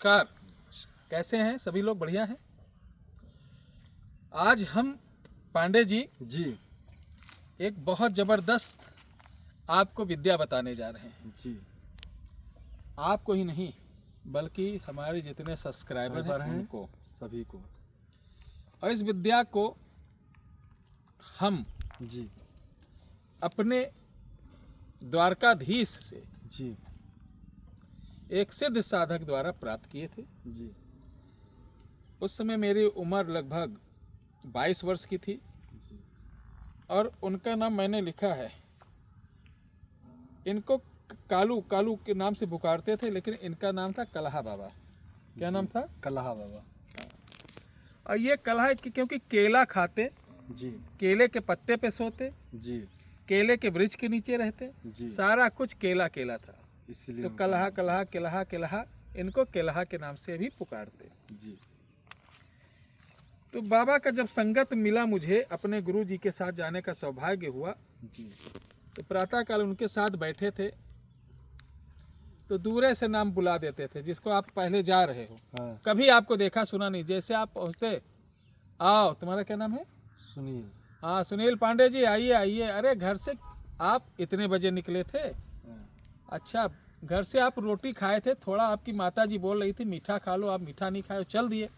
नमस्कार। कैसे हैं सभी लोग? बढ़िया हैं। आज हम पांडे जी एक बहुत ज़बरदस्त आपको विद्या बताने जा रहे हैं जी। आपको ही नहीं बल्कि हमारे जितने सब्सक्राइबर हैं उनको सभी को। और इस विद्या को हम जी अपने द्वारकाधीश से जी एक सिद्ध साधक द्वारा प्राप्त किए थे जी। उस समय मेरी उम्र लगभग 22 वर्ष की थी जी। और उनका नाम मैंने लिखा है। इनको कालू कालू के नाम से पुकारते थे, लेकिन इनका नाम था कलहा बाबा। क्या नाम था? कलहा बाबा। और ये कलहा क्योंकि केला खाते जी, केले के पत्ते पे सोते जी केले के वृक्ष के नीचे रहते जी। सारा कुछ केला केला था, इसलिए तो कलहा कलहा केलहा केलहा इनको केलहा के नाम से भी पुकारते जी। तो बाबा का जब संगत मिला, मुझे अपने गुरु जी के साथ जाने का सौभाग्य हुआ, जी तो प्रातःकाल उनके साथ बैठे थे तो दूरे से नाम बुला देते थे, जिसको आप पहले जा रहे हो। हाँ। कभी आपको देखा सुना नहीं। जैसे आप पहुँचते, आओ तुम्हारा क्या नाम है? सुनील। हाँ सुनील पांडे जी, आइए आइए। अरे घर से आप इतने बजे निकले थे? हाँ। अच्छा, घर से आप रोटी खाए थे, थोड़ा आपकी माता जी बोल रही थी मीठा खा लो, आप मीठा नहीं खाए, चल दिए।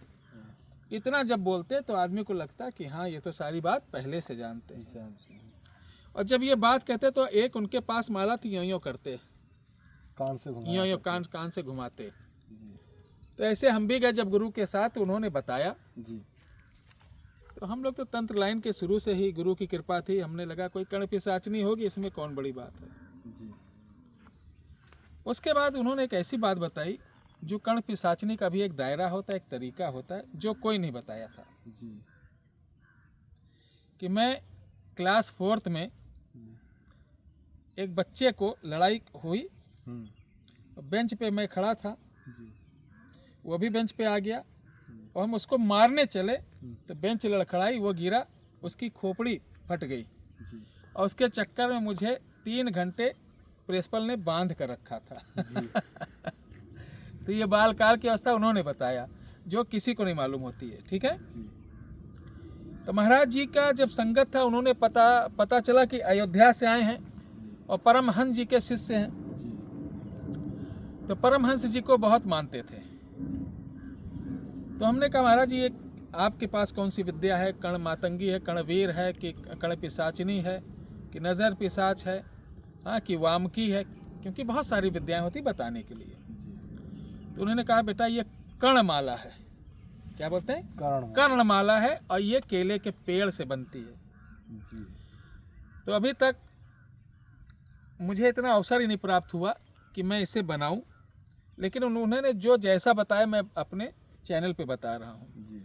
इतना जब बोलते तो आदमी को लगता कि हाँ ये तो सारी बात पहले से जानते हैं। और जब ये बात कहते तो एक उनके पास माला थी, यूं करते, कान से यूं कान से घुमाते। तो ऐसे हम भी गए जब गुरु के साथ, उन्होंने बताया जी। तो हम लोग तो तंत्र लाइन के शुरू से ही गुरु की कृपा थी, हमने लगा कोई कर्ण पिशाचनी होगी, इसमें कौन बड़ी बात है जी। उसके बाद उन्होंने एक ऐसी बात बताई, जो कर्ण पिशाचनी का भी एक दायरा होता है, एक तरीका होता है, जो कोई नहीं बताया था। जी। कि मैं क्लास 4th में एक बच्चे को लड़ाई हुई, बेंच पे मैं खड़ा था, जी। वो भी बेंच पे आ गया और हम उसको मारने चले तो बेंच लड़खड़ाई, वो गिरा, उसकी खोपड़ी फट गई जी। और उसके चक्कर में मुझे 3 घंटे प्रिंसिपल ने बांध कर रखा था जी। तो ये बाल काल की अवस्था उन्होंने बताया, जो किसी को नहीं मालूम होती है। ठीक है जी। तो महाराज जी का जब संगत था, उन्होंने पता चला कि अयोध्या से आए हैं और परमहंस जी के शिष्य हैं। जी। तो परमहंस जी को बहुत मानते थे। तो हमने कहा महाराज जी, आपके पास कौन सी विद्या है? कर्ण मातंगी है, कर्णवीर है, कि कर्ण पिशाचनी है, कि नज़र पिशाच है, हाँ, कि वामकी है, क्योंकि बहुत सारी विद्याएं होती बताने के लिए। तो उन्होंने कहा बेटा ये कर्णमाला है। क्या बोलते हैं? कर्णमाला है, और ये केले के पेड़ से बनती है जी। तो अभी तक मुझे इतना अवसर ही नहीं प्राप्त हुआ कि मैं इसे बनाऊं, लेकिन उन्होंने जो जैसा बताया मैं अपने चैनल पे बता रहा हूं जी।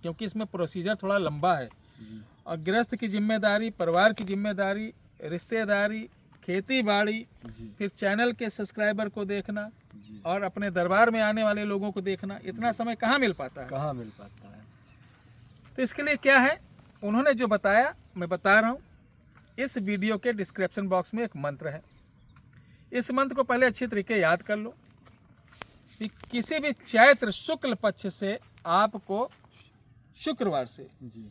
क्योंकि इसमें प्रोसीजर थोड़ा लंबा है जी। और गृहस्थ की जिम्मेदारी, परिवार की जिम्मेदारी, रिश्तेदारी, खेती बाड़ी, फिर चैनल के सब्सक्राइबर को देखना और अपने दरबार में आने वाले लोगों को देखना, इतना समय कहाँ मिल पाता है? कहाँ मिल पाता है। तो इसके लिए क्या है, उन्होंने जो बताया मैं बता रहा हूँ। इस वीडियो के डिस्क्रिप्शन बॉक्स में एक मंत्र है। इस मंत्र को पहले अच्छी तरीके याद कर लो कि किसी भी चैत्र शुक्ल पक्ष से आपको शुक्रवार से जी।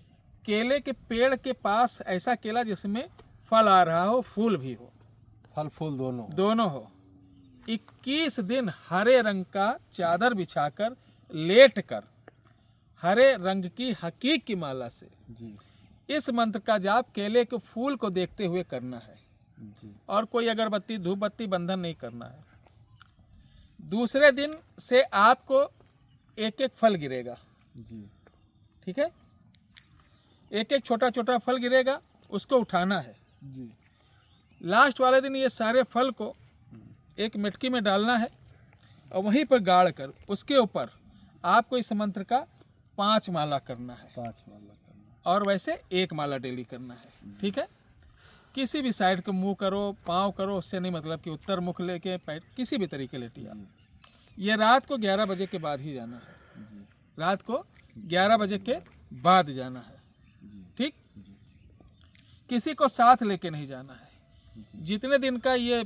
केले के पेड़ के पास ऐसा केला जिसमें फल आ रहा हो, फूल भी हो, फल फूल दोनों हो, 21 दिन हरे रंग का चादर बिछाकर लेट कर हरे रंग की हकीक की माला से जी। इस मंत्र का जाप केले के फूल को देखते हुए करना है जी। और कोई अगरबत्ती धूप बत्ती बंधन नहीं करना है। दूसरे दिन से आपको एक एक फल गिरेगा जी। ठीक है, एक एक छोटा छोटा फल गिरेगा, उसको उठाना है जी। लास्ट वाले दिन ये सारे फल को एक मटकी में डालना है और वहीं पर गाड़ कर उसके ऊपर आपको इस मंत्र का 5 माला करना है। 5 माला करना और वैसे 1 माला डेली करना है। ठीक है, किसी भी साइड को मुंह करो, पाँव करो, उससे नहीं मतलब कि उत्तर मुख लेके पैर किसी भी तरीके लेटिए आप। ये रात को 11 बजे के बाद ही जाना है जी। रात को 11 बजे के बाद जाना है। ठीक, किसी को साथ लेके नहीं जाना है। जितने दिन का ये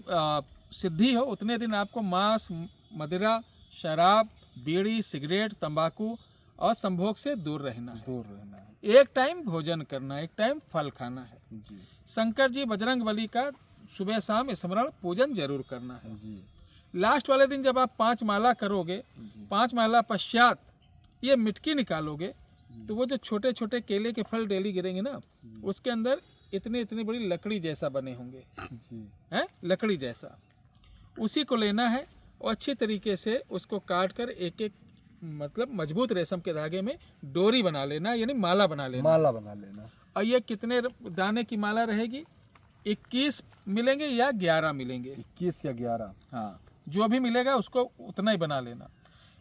सिद्धि हो उतने दिन आपको मांस, मदिरा, शराब, बीड़ी, सिगरेट, तंबाकू और संभोग से दूर रहना है। दूर रहना है। एक टाइम भोजन करना, एक टाइम फल खाना है। जी शंकर जी बजरंग बली का सुबह शाम स्मरण पूजन जरूर करना है। जी लास्ट वाले दिन जब आप 5 माला करोगे, 5 माला पश्चात ये मिटकी निकालोगे, तो वो जो छोटे छोटे केले के फल डेली गिरेंगे ना, उसके अंदर इतनी इतनी बड़ी लकड़ी जैसा बने होंगे, जी हैं, लकड़ी जैसा। उसी को लेना है और अच्छी तरीके से उसको काट कर एक एक मतलब मजबूत रेशम के धागे में डोरी बना लेना, यानी माला बना लेना। माला बना लेना। और ये कितने दाने की माला रहेगी? 21 मिलेंगे या 11 मिलेंगे? 21 या 11। हाँ, जो भी मिलेगा उसको उतना ही बना लेना।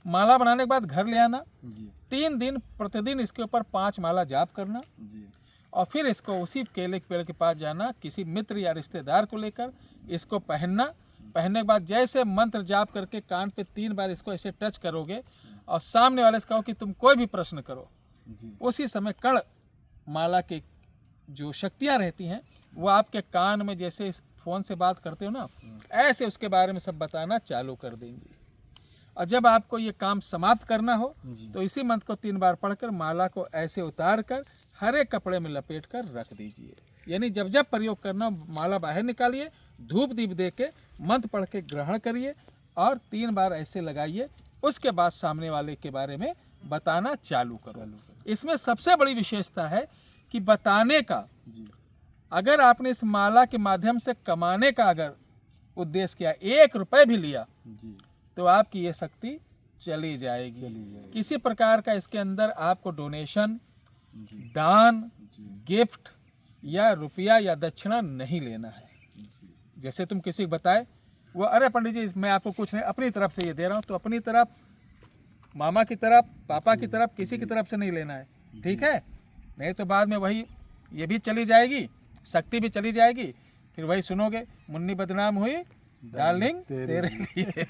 माला बनाने के बाद घर ले आना। जी 3 दिन प्रतिदिन इसके ऊपर 5 माला जाप करना जी और फिर इसको उसी केले के पेड़ के पास जाना, किसी मित्र या रिश्तेदार को लेकर इसको पहनना। पहनने के बाद जैसे मंत्र जाप करके कान पे 3 बार इसको ऐसे टच करोगे और सामने वाले से कहो कि तुम कोई भी प्रश्न करो। जी उसी समय कण माला के जो शक्तियाँ रहती हैं वो आपके कान में जैसे इस फोन से बात करते हो ना, ऐसे उसके बारे में सब बताना चालू कर देंगी। और जब आपको ये काम समाप्त करना हो जी। तो इसी मंत्र को 3 बार पढ़कर माला को ऐसे उतार कर हरे कपड़े में लपेट कर रख दीजिए। यानी जब जब प्रयोग करना माला बाहर निकालिए, धूप दीप दे के मंत्र पढ़ के ग्रहण करिए और 3 बार ऐसे लगाइए। उसके बाद सामने वाले के बारे में बताना चालू करो। इसमें सबसे बड़ी विशेषता है कि बताने का, जी अगर आपने इस माला के माध्यम से कमाने का अगर उद्देश्य किया, 1 रुपए भी लिया, जी तो आपकी ये शक्ति चली जाएगी। किसी प्रकार का इसके अंदर आपको डोनेशन, जी दान, जी गिफ्ट या रुपया या दक्षिणा नहीं लेना है। जी जैसे तुम किसी को बताए, वो अरे पंडित जी मैं आपको कुछ नहीं, अपनी तरफ से ये दे रहा हूँ, तो अपनी तरफ, मामा की तरफ, पापा की तरफ, किसी की तरफ से नहीं लेना है, ठीक है? नहीं तो बाद में वही ये भी चली जाएगी, शक्ति भी चली जाएगी, फिर वही सुनोगे, मुन्नी बदनाम हुई डार्लिंग तेरे लिए।